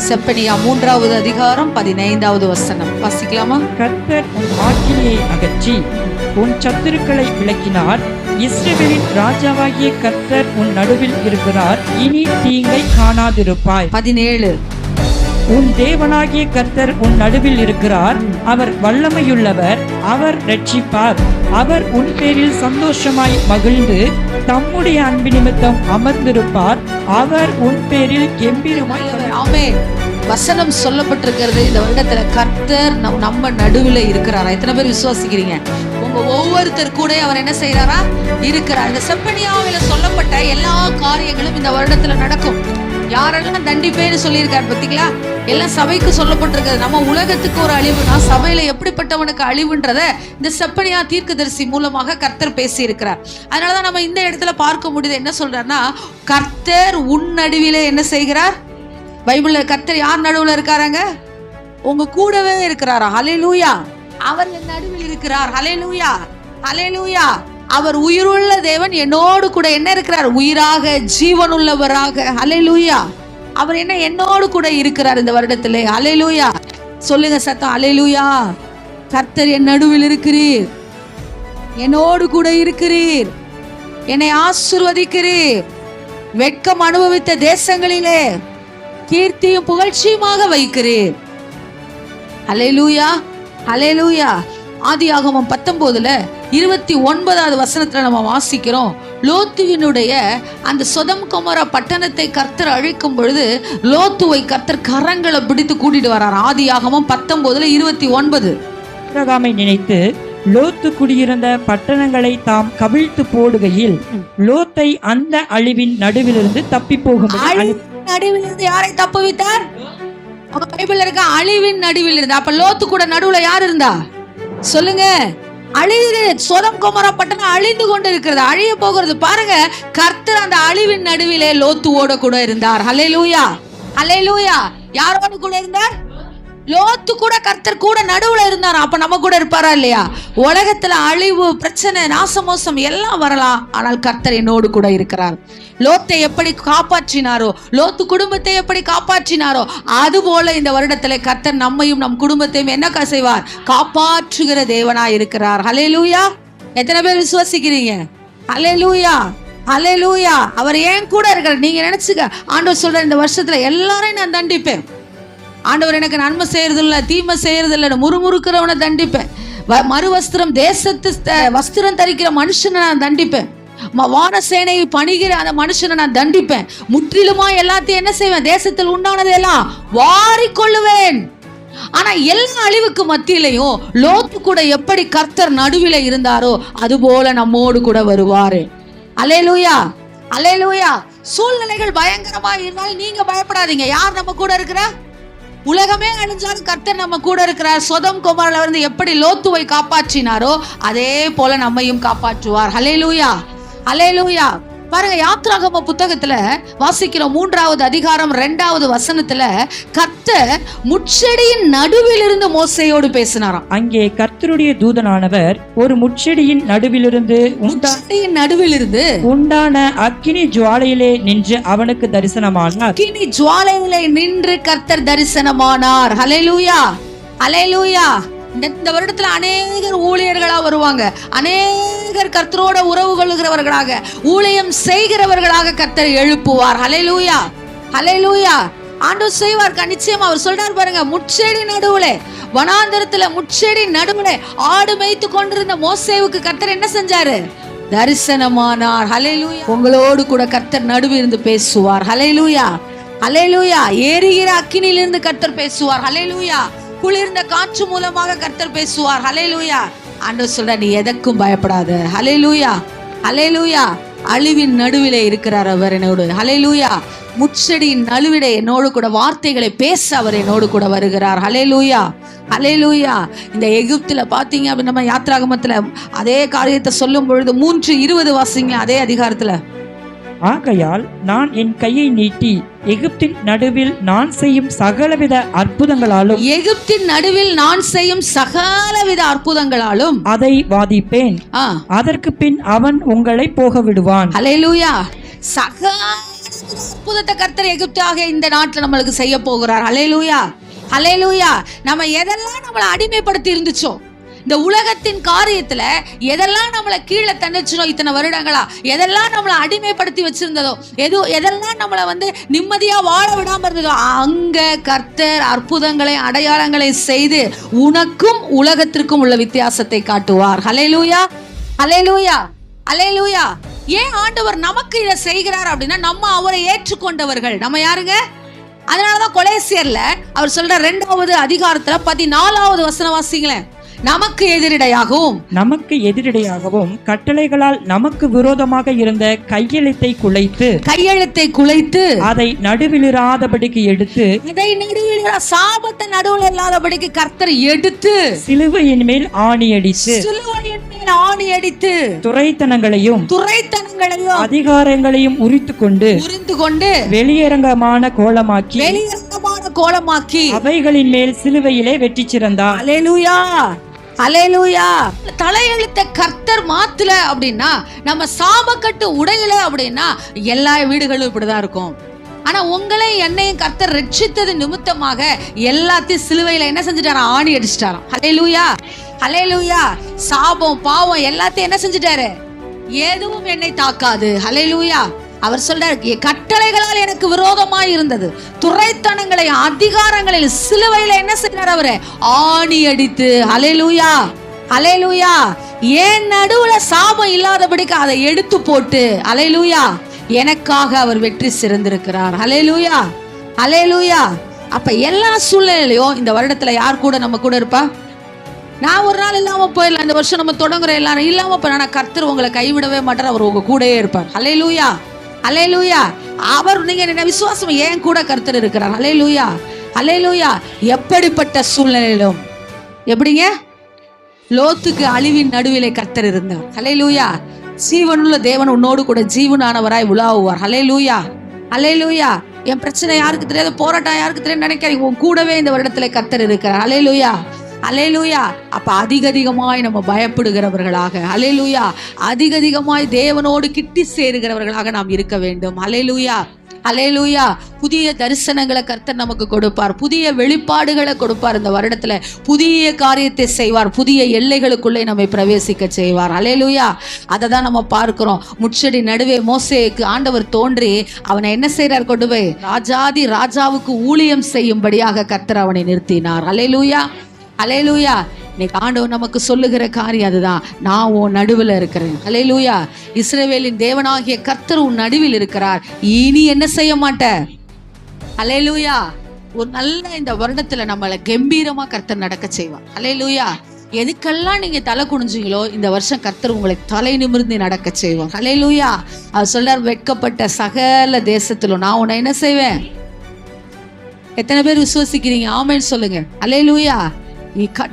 செப்பனியா 3வது அதிகாரம் 15வது வசனம் வாசிக்கலாமா? கர்த்தர் உன் ஆக்கினையை அகற்றி உன் சத்துருக்களை விலக்கினார். இஸ்ரவேலின் ராஜாவாகிய கர்த்தர் உன் நடுவில் இருக்கிறார். இனி தீங்கை காணாதிருப்பாய். 17 உன் தேவனாகிய கர்த்தர் உன் நடுவில் இருக்கிறார். அவர் வல்லமையுள்ளவர். அவர் ரட்சிப்பார். அவர் உன் பேரில் சந்தோஷமாய் மகிழ்ந்து தம்முடைய அன்பு நிமித்தம் அமர்ந்திருப்பார். அவர் உன் பேரில் கெம்பீரமாய். ஆமென். வசனம் சொல்லப்பட்டிருக்கிறது. இந்த வருடத்துல கர்த்தர் நம்ம நடுவில் இருக்கிறாரா? எத்தனை பேர் விசுவாசிக்கிறீங்க? உங்க ஒவ்வொருத்தர் கூட அவர் என்ன செய்யறாரா? இருக்கிறார். இந்த செப்பனியாவில சொல்லப்பட்ட எல்லா காரியங்களும் இந்த வருடத்துல நடக்கும். யாரெல்லாம் தண்டிப்பேன்னு சொல்லியிருக்காரு பாத்தீங்களா? எல்லாம் சபைக்கு சொல்லப்பட்டிருக்கிறது. நம்ம உலகத்துக்கு ஒரு அழிவுனா சபையில எப்படிப்பட்டவனுக்கு அழிவுன்றத இந்த செப்பனியா தீர்க்கதரிசி மூலமாக கர்த்தர் பேசி இருக்கிறார். அதனாலதான் நம்ம இந்த இடத்துல பார்க்க முடியுது. என்ன சொல்றாருன்னா, கர்த்தர் உன் நடுவிலே என்ன செய்கிறார்? பைபிள்ல கர்த்தர் யார் நடுவுல இருக்காராங்க? உங்க கூடவே இருக்கிறாரா? ஹல்லேலூயா. அவர் என் நடுவில் இருக்கிறார். ஹல்லேலூயா, ஹல்லேலூயா. அவர் உயிருள்ள தேவன், என்னோடு கூட என்ன இருக்கிறார்? உயிராக ஜீவனுள்ளவராக. ஹல்லேலூயா. அவர் என்ன என்னோடு கூட இருக்கிறார் இந்த வருடத்திலே. ஹல்லேலூயா. சொல்லுங்க சத்தம், ஹல்லேலூயா. கர்த்தர் என் நடுவில் இருக்கிறீர், என்னோடு கூட இருக்கிறீர், என்னை ஆசீர்வதிக்கிறீர். வெட்கம் அனுபவித்த தேசங்களிலே கீர்த்தியும் புகழ்ச்சியுமாக வைக்கிறீர். ஹல்லேலூயா, ஹல்லேலூயா. ஆதியாகமம் 19:29 வசனத்துல நம்ம வாசிக்கிறோம். லோத்துவினுடைய அந்த சொதம் கொமோரா பட்டணத்தை கர்த்தர் அழிக்கும் பொழுது லோத்துவை கர்த்தர் கரங்களை பிடித்து கூட்டிட்டு வர்றார். ஆதியாகமம் 19:29. ஆபிரகாமை நினைத்து லோத்து குடியிருந்த பட்டணங்களை தாம் கவிழ்த்து போடுகையில் லோத்தை அந்த அழிவின் நடுவிலிருந்து தப்பி போகும். நடுவிலிருந்து யாரை தப்புவித்தார்? பைபிள்ல இருக்க அழிவின் நடுவில் இருந்தா. அப்ப லோத்து கூட நடுவுல யார் இருந்தா? சொல்லுங்க. அழிவு. சொதம் கொமோரா பட்டணம் அழிந்து கொண்டு இருக்கிறது, அழிய போகிறது. பாருங்க, கர்த்தர் அந்த அழிவின் நடுவிலே லோத்துவோட கூட இருந்தார். ஹல்லேலூயா, ஹல்லேலூயா. யாரோடு கூட இருந்தார்? லோத்து கூட கர்த்தர் கூட நடுவுல இருந்தார். அப்ப நம்ம கூட இருப்பாரா இல்லையா? உலகத்துல அழிவு, பிரச்சனை, நாசமோசம் எல்லாம் வரலாம், ஆனால் கர்த்தர் என்னோடு கூட இருக்கிறார். லோத்தை எப்படி காப்பாற்றினாரோ, லோத்து குடும்பத்தை எப்படி காப்பாற்றினாரோ, அது போல இந்த வருடத்துல கர்த்தர் நம்மையும் நம் குடும்பத்தையும் என்ன செய்வார்? காப்பாற்றுகிற தேவனாய் இருக்கிறார். ஹல்லேலூயா. எத்தனை பேர் விசுவாசிக்கிறீங்க? ஹல்லேலூயா, ஹல்லேலூயா. அவர் ஏன் கூட இருக்கிறார். நீங்க நினைச்சுக்க, ஆண்டவர் சொல்ற இந்த வருஷத்துல எல்லாரையும் நான் தண்டிப்பேன். ஆண்டவர் எனக்கு நன்மை செய்யறதில்ல, தீமை செய்யறதில்ல, முறுமுறுக்கிறவனை தண்டிப்பேன். மறுவஸ்திரம், தேசத்து வஸ்திரம் தரிக்கிற மனுஷனை நான் தண்டிப்பேன். வானசேனை பணிகிற அந்த மனுஷனை நான் தண்டிப்பேன். முற்றிலுமா எல்லாத்தையும் என்ன செய்வேன்? தேசத்தில் உண்டானதெல்லாம் வாரிக்கொள்ளுவேன். ஆனா எல்லா அழிவுக்கு மத்தியிலையும் லோத்து கூட எப்படி கர்த்தர் நடுவில இருந்தாரோ அது போல நம்மோடு கூட வருவாரு. அல்லேலூயா, அல்லேலூயா. சூழ்நிலைகள் பயங்கரமா இருந்தாலும் நீங்க பயப்படாதீங்க. யார் நம்ம கூட இருக்கிறா? உலகமே அழிஞ்சாலும் கர்த்தர் நம்ம கூட இருக்கிறார். சொதம் கொமோரால இருந்து எப்படி லோத்துவை காப்பாற்றினாரோ அதே போல நம்மையும் காப்பாற்றுவார். ஹல்லேலூயா, ஹல்லேலூயா. பாருங்க, யாத்ராகம புத்தகத்துல வாசிக்கிறோம் 3வது அதிகாரம் 2வது வசனத்துல கர்த்தர் முட்செடியின் நடுவில் இருந்து மோசேயோடு பேசினாராம். அங்கே கர்த்தருடைய தூதனானவர் ஒரு முட்செடியின் நடுவிலிருந்து உண்டான அக்கினி ஜுவாலையிலே நின்று அவனுக்கு தரிசனமானார். அக்கினி ஜுவாலையிலே நின்று கர்த்தர் தரிசனமானார். ஹல்லேலூயா, ஹல்லேலூயா. இந்த வருடத்துல அநேகர் ஊழியர்களா வருவாங்க. அநேகர் கர்த்தரோட உறவு கொள்கிறவர்களாக, ஊழியம் செய்கிறவர்களாக கர்த்தர் எழுப்புவார். ஹல்லேலூயா, ஹல்லேலூயா. ஆண்டவர் செய்வார் நிச்சயமா. அவர் சொல்றார் பாருங்க, முட்செடி நடுவுல, வனாந்தரத்துல முட்செடி நடுவுல ஆடு மேய்த்து கொண்டிருந்த மோசேவுக்கு கர்த்தர் என்ன செஞ்சாரு? தரிசனமானார். ஹல்லேலூயா. உங்களோடு கூட கர்த்தர் நடுவில் இருந்து பேசுவார். ஹல்லேலூயா, ஹல்லேலூயா. ஏறுகிற அக்கினியிலிருந்து கர்த்தர் பேசுவார். ஹல்லேலூயா. குளிர்ந்த காற்று மூலமாக கர்த்தர் பேசுவார். ஹல்லேலூயா. ஆண்டவர் சொல்ற, நீ எதற்கும் பயப்படாத. ஹல்லேலூயா, ஹல்லேலூயா. அழிவின் நடுவிலே இருக்கிறார் அவர் என்னோடு. ஹல்லேலூயா. முட்செடியின் நடுவிலே என்னோடு கூட வார்த்தைகளை பேச அவர் என்னோடு கூட வருகிறார். ஹல்லேலூயா, ஹல்லேலூயா. இந்த எகிப்துல பாத்தீங்க அப்படி நம்ம யாத்ராகமத்துல அதே காரியத்தை சொல்லும் பொழுது 3:20 வாசிங்க. அதே அதிகாரத்துல, ஆகையால் நான் என் கையை நீட்டி எகிப்தின் நடுவில் நான் செய்யும் சகலவித அற்புதங்களாலும், எகிப்தின் நடுவில் நான் செய்யும் சகலவித அற்புதங்களாலும் அதை வாதிப்பேன். அதற்கு பின் அவன் உங்களை போக விடுவான். ஹல்லேலூயா. சகல அற்புதத்தை கர்த்தர் எகிப்தாக இந்த நாட்டுல நம்மளுக்கு செய்ய போகிறார். ஹல்லேலூயா, ஹல்லேலூயா. நம்ம எதெல்லாம் நம்மளை அடிமைப்படுத்தி இருந்துச்சோ, இந்த உலகத்தின் காரியத்துல எதெல்லாம் நம்மளை கீழே தண்டிச்சோ இத்தனை வருடங்களா, எதெல்லாம் நம்மளை அடிமைப்படுத்தி வச்சிருந்ததோ, எதெல்லாம் நம்மளை நிம்மதியா வாழ விடாம இருந்ததோ, அங்க கர்த்தர் அற்புதங்களை அடையாளங்களை செய்து உனக்கும் உலகத்திற்கும் உள்ள வித்தியாசத்தை காட்டுவார். ஹல்லேலூயா, ஹல்லேலூயா, ஹல்லேலூயா. ஏன் ஆண்டவர் நமக்கு இதை செய்கிறார் அப்படின்னா, நம்ம அவரை ஏற்றுக்கொண்டவர்கள். நம்ம யாருங்க? அதனாலதான் கொலேசியர்ல அவர் சொல்ற 2வது அதிகாரத்துல 14வது வசனம் வாசிங்களேன். நமக்கு எதிரடையாகவும் கட்டளைகளால் நமக்கு விரோதமாக இருந்த கையெழுத்தை குலைத்து அதை நடுவிலிராதபடிக்கு எடுத்து, சாபத்தை நடுவில் இல்லாதபடிக்கு கர்த்தர் எடுத்து சிலுவையின் மேல் ஆணி அடித்து துரைத்தனங்களையும் அதிகாரங்களையும் உரித்து கொண்டு வெளியரங்கமான கோலமாக்கி அவைகளின் மேல் சிலுவையிலே வெற்றி சிறந்தார். அல்லேலூயா, அல்லேலூயா. தலையெழுத்த கர்த்தர் மாத்தல அப்படின்னா, நம்ம சாபக்கட்டு உடையல அப்படின்னா எல்லா வீடுகளும் இப்படிதான் இருக்கும். ஆனா உங்களை என்னையும் கர்த்தர் ரட்சித்தது நிமித்தமாக எல்லாத்தையும் சிலுவையில என்ன செஞ்சுட்டாரா? ஆணி அடிச்சிட்டாராம். அல்லேலூயா, அல்லேலூயா. சாபம் பாவம் எல்லாத்தையும் என்ன செஞ்சுட்டாரு? எதுவும் என்னை தாக்காது. அல்லேலூயா. அவர் சொல்றார், கட்டளைகளால் எனக்கு விரோதமாய் இருந்தது துரைத்தனங்களை அதிகாரங்களில் சிலுவையில என்ன செய்றார்? அவரு ஆணி அடித்து. ஹல்லேலூயா, ஹல்லேலூயா. ஏன் நடுவுல சாபம் இல்லாதபடிக்கு அதை எடுத்து போட்டு, ஹல்லேலூயா, எனக்காக அவர் வெற்றி சிறந்திருக்கிறார். ஹல்லேலூயா, ஹல்லேலூயா. அப்ப எல்லா சூழ்நிலையிலும் இந்த வருடத்துல யார் கூட நம்ம கூட இருப்பா? நான் ஒரு நாள் இல்லாம போயிடலாம், இந்த வருஷம் நம்ம தொடங்குற எல்லாரும் இல்லாம போனா கர்த்தர் உங்களை கைவிடவே மாட்டார். அவர் உங்க கூடயே இருப்பார். ஹல்லேலூயா, அல்லேலூயா. அவர் நீங்க என்ன விசுவாசம், ஏன் கூட கர்த்தர் இருக்கிறார். அல்லேலூயா, அல்லேலூயா. எப்படிப்பட்ட சூழ்நிலையிலும் எப்படிங்க? லோத்துக்கு அழிவின் நடுவிலே கர்த்தர் இருந்தார். அல்லேலூயா. ஜீவனுள்ள தேவன் உன்னோடு கூட ஜீவனானவராய் உலாவுவார். அல்லேலூயா, அல்லேலூயா. என் பிரச்சனை யாருக்கு தெரியாது, போராட்டம் யாருக்கு தெரியாது நினைக்கிறீங்க, உன் கூடவே இந்த வருடத்துல கர்த்தர் இருக்கிறார். அல்லேலூயா, அல்லேலூயா. அப்ப அதிகமாய் நம்ம பயப்படுகிறவர்களாக, அல்லேலூயா, அதிகமாய் தேவனோடு கிட்டி சேருகிறவர்களாக நாம் இருக்க வேண்டும். அல்லேலூயா, அல்லேலூயா. புதிய தரிசனங்களை கர்த்தர் நமக்கு கொடுப்பார், புதிய வெளிப்பாடுகளை கொடுப்பார். இந்த வருடத்துல புதிய காரியத்தை செய்வார், புதிய எல்லைகளுக்குள்ளே நம்மை பிரவேசிக்க செய்வார். அல்லேலூயா. அதை தான் நம்ம பார்க்கிறோம். முட்செடி நடுவே மோசேக்கு ஆண்டவர் தோன்றி அவனை என்ன செய்றார்? கொண்டு போய் ராஜாதி ராஜாவுக்கு ஊழியம் செய்யும்படியாக கர்த்தர் அவனை நிறுத்தினார். அல்லேலூயா, அல்லேலூயா. இன்னைக்கு ஆண்டவர் நமக்கு சொல்லுகிற காரியம் அதுதான், நான் உன் நடுவில் இருக்கிறேன். அல்லேலூயா. இஸ்ரவேலின் தேவனாகிய கர்த்தர் உன் நடுவில் இருக்கிறார், இனி என்ன செய்ய மாட்ட. அல்லேலூயா. ஒரு நல்ல இந்த வருடத்துல நம்மளை கம்பீரமா கர்த்தர் நடக்க செய்வார். அல்லேலூயா. எதுக்கெல்லாம் நீங்க தலை குனிஞ்சீங்களோ இந்த வருஷம் கர்த்தர் உங்களை தலை நிமிர்ந்து நடக்க செய்வார். அல்லேலூயா. அவர் சொல்றார், வெட்கப்பட்ட சகல தேசத்திலும் நான் உன்னை என்ன செய்வேன். எத்தனை பேர் விசுவசிக்கிறீங்க? ஆமென் சொல்லுங்க. அல்லேலூயா.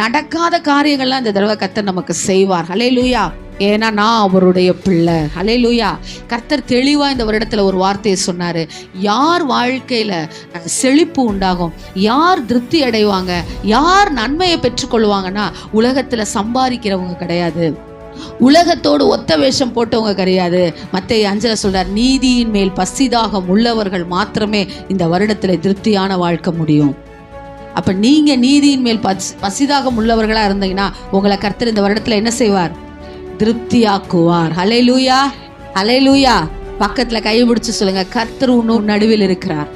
நடக்காத காரியங்கள்லாம் இந்த தடவை கர்த்தர் நமக்கு செய்வார். ஹல்லேலூயா. ஏன்னா நான் அவருடைய பிள்ளை. ஹல்லேலூயா. கர்த்தர் தெளிவா இந்த வருடத்துல ஒரு வார்த்தையை சொன்னாரு. யார் வாழ்க்கையில செழிப்பு உண்டாகும், யார் திருப்தி அடைவாங்க, யார் நன்மையை பெற்றுக்கொள்வாங்கன்னா உலகத்துல சம்பாதிக்கிறவங்க கிடையாது, உலகத்தோடு ஒத்த வேஷம் போட்டவங்க கிடையாது. மத்தேயு 5 சொல்றார், நீதியின் மேல் பசிதாகம் உள்ளவர்கள் மாத்திரமே இந்த வருடத்துல திருப்தியான வாழ்க்கை முடியும். அப்ப நீங்க நீதியின் மேல் பசிதாகம் உள்ளவர்களா இருந்தீங்கன்னா உங்களை கர்த்தர் இந்த வருடத்துல என்ன செய்வார்? திருப்தியாக்குவார். ஹல்லேலூயா, ஹல்லேலூயா. பக்கத்துல கை பிடிச்சு சொல்லுங்க, கர்த்தர் உன் நடுவில் இருக்கிறார்,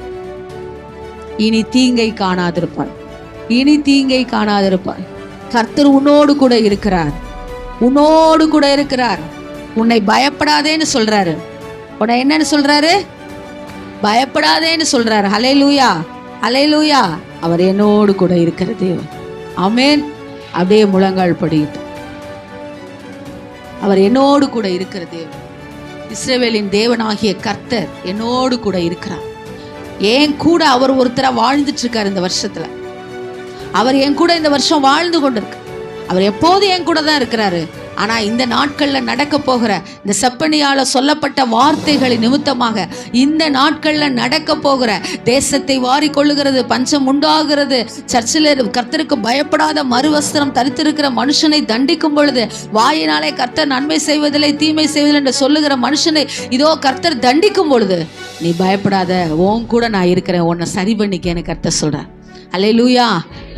இனி தீங்கை காணாதிருப்பார், இனி தீங்கை காணாதிருப்பார். கர்த்தர் உன்னோடு கூட இருக்கிறார், உன்னோடு கூட இருக்கிறார். உன்னை பயப்படாதேன்னு சொல்றாரு. உன்னை என்னன்னு சொல்றாரு? பயப்படாதேன்னு சொல்றாரு. ஹல்லேலூயா, ஹல்லேலூயா. அவர் என்னோடு கூட இருக்கிற தேவன். ஆமென். அப்படியே முழங்கால் படிட்டு, அவர் என்னோடு கூட இருக்கிற தேவன், இஸ்ரவேலின் தேவனாகிய கர்த்தர் என்னோடு கூட இருக்கிறார். ஏன் கூட அவர் ஒருத்தரா வாழ்ந்துட்டு இருக்காரு இந்த வருஷத்துல. அவர் என் கூட இந்த வருஷம் வாழ்ந்து கொண்டிருக்க. அவர் எப்போதும் என் கூட தான் இருக்கிறாரு. ஆனா இந்த நாட்கள்ல நடக்க போகிற இந்த செப்பனியால சொல்லப்பட்ட வார்த்தைகளை நிமித்தமாக இந்த நாட்கள்ல நடக்க போகிற தேசத்தை வாரி கொள்ளுகிறது, பஞ்சம் உண்டாகிறது, சர்ச்சில் கர்த்தருக்கு பயப்படாத மறுவஸ்திரம் தரித்திருக்கிற மனுஷனை தண்டிக்கும் பொழுது, வாயினாலே கர்த்தர் நன்மை செய்வதில்லை தீமை செய்வதில்லை என்று சொல்லுகிற மனுஷனை இதோ கர்த்தர் தண்டிக்கும் பொழுது, நீ பயப்படாத, உன் கூட நான் இருக்கிறேன், உன்னை சரி பண்ணிக்கன்னு கர்த்தர் சொல்றார். ஹல்லேலூயா.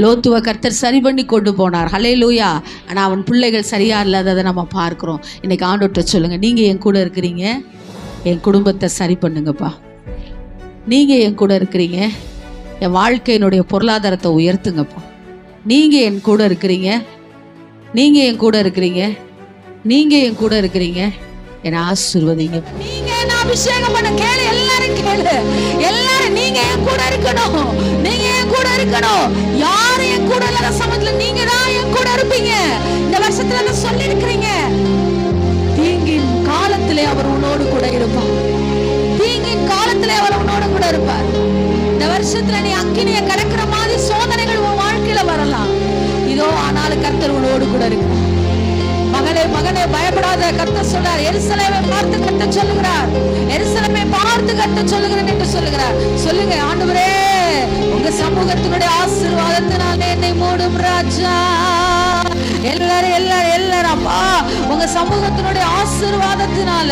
லோத்துவ கர்த்தர் சரி பண்ணி கொண்டு போனார். ஹல்லேலூயா. ஆனால் அவன் பிள்ளைகள் சரியா இல்லாததை நம்ம பார்க்குறோம். இன்னைக்கு ஆண்டவர்கிட்ட சொல்லுங்க, நீங்கள் என் கூட இருக்கிறீங்க, என் குடும்பத்தை சரி பண்ணுங்கப்பா. நீங்கள் என் கூட இருக்கிறீங்க, என் வாழ்க்கையினுடைய பொருளாதாரத்தை உயர்த்துங்கப்பா. நீங்கள் என் கூட இருக்கிறீங்க, நீங்கள் என் கூட இருக்கிறீங்க, நீங்கள் என் கூட இருக்கிறீங்க, என்னை ஆசீர்வதிங்க. நீங்க என்ன அபிஷேகம் பண்ண கேளு, எல்லாரும் கேளு, எல்லாரும் நீங்க என் கூட இருக்கணும், நீங்க என் கூட இருக்கணும். யாரும் என் கூட இல்லாத சமயத்துல நீங்க தான் என் கூட இருப்பீங்க. இந்த வருஷத்துல சொல்லி இருக்கிறீங்க, தீங்கின் காலத்திலே அவர் உன்னோடு கூட இருப்பார். தீங்கின் காலத்திலே அவர் உன்னோடு கூட இருப்பார். இந்த வருஷத்துல நீ அக்கினியை கடக்கிற மாதிரி சோதனைகள் உன் வாழ்க்கையில வரலாம். இதோ ஆனாலும் கர்த்தர் உன்னோடு கூட இருக்கிறார். மகளே மகனே பயப்படாத, கர்த்தர் சொல்றார். எருசலேமை பார்த்து கர்த்தர் சொல்லுகிறார், எருசலேமை பார்த்து கர்த்தர் சொல்லுகிறேன் என்று சொல்லுகிறார். சொல்லுங்க, ஆண்டவரே உங்க சமூகத்தினுடைய ஆசீர்வாதத்தினாலே என்னை மூடும் ராஜா. எல்லாரும் எல்லாரும் எல்லாரும் அப்பா உங்க சமூகத்தினுடைய ஆசீர்வாதத்தினால,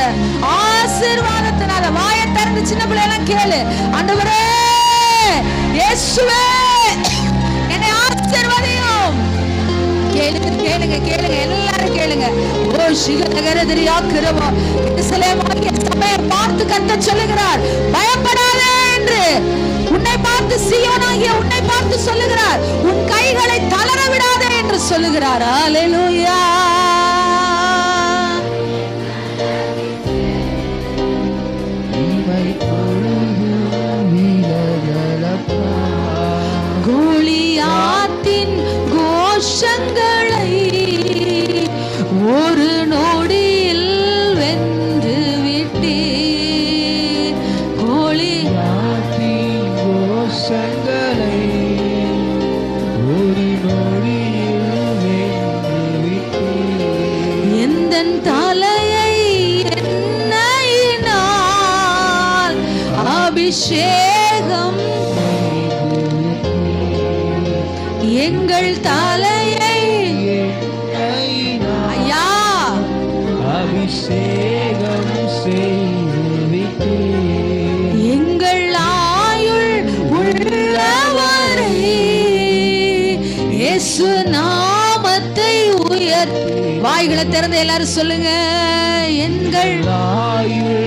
ஆசீர்வாதத்தினால வாயை திறந்து சின்ன பிள்ளை எல்லாம் கேளு, ஆண்டவரே இயேசுவே என்னை ஆசீர்வதியும். கேளுங்க கேளுங்க கேளுங்க, எல்லாரும் கேளுங்க. ஓ சிகரதரியா கிருபா எருசலேமாகிய சபையை பார்த்து கர்த்தர் சொல்லுகிறார், பயப்படாதே என்று. உன்னை பார்த்து சீயோனாகிய உன்னை பார்த்து சொல்லுகிறார், உன் கைகளை தளர விடாதே என்று சொல்லுகிறார். ஹல்லேலூயா. கோலியாத்தின் கோஷங்களை ஒரு நொடியில் வென்று விட்டீர். கோலியாத்தின் கோஷங்களை ஒரு நொடியில் வென்று விட்டீர். எந்தன் தலையை எண்ணெயினால் அபிஷேகம், எங்கள் தலையை ஐயா அபிஷேகம் செய்து, எங்கள் ஆயுள் உள்ளவரை இயேசு நாமத்தை உயர்த்தி. வாய்களை திறந்து எல்லாரும் சொல்லுங்க, எங்கள் ஆயுள்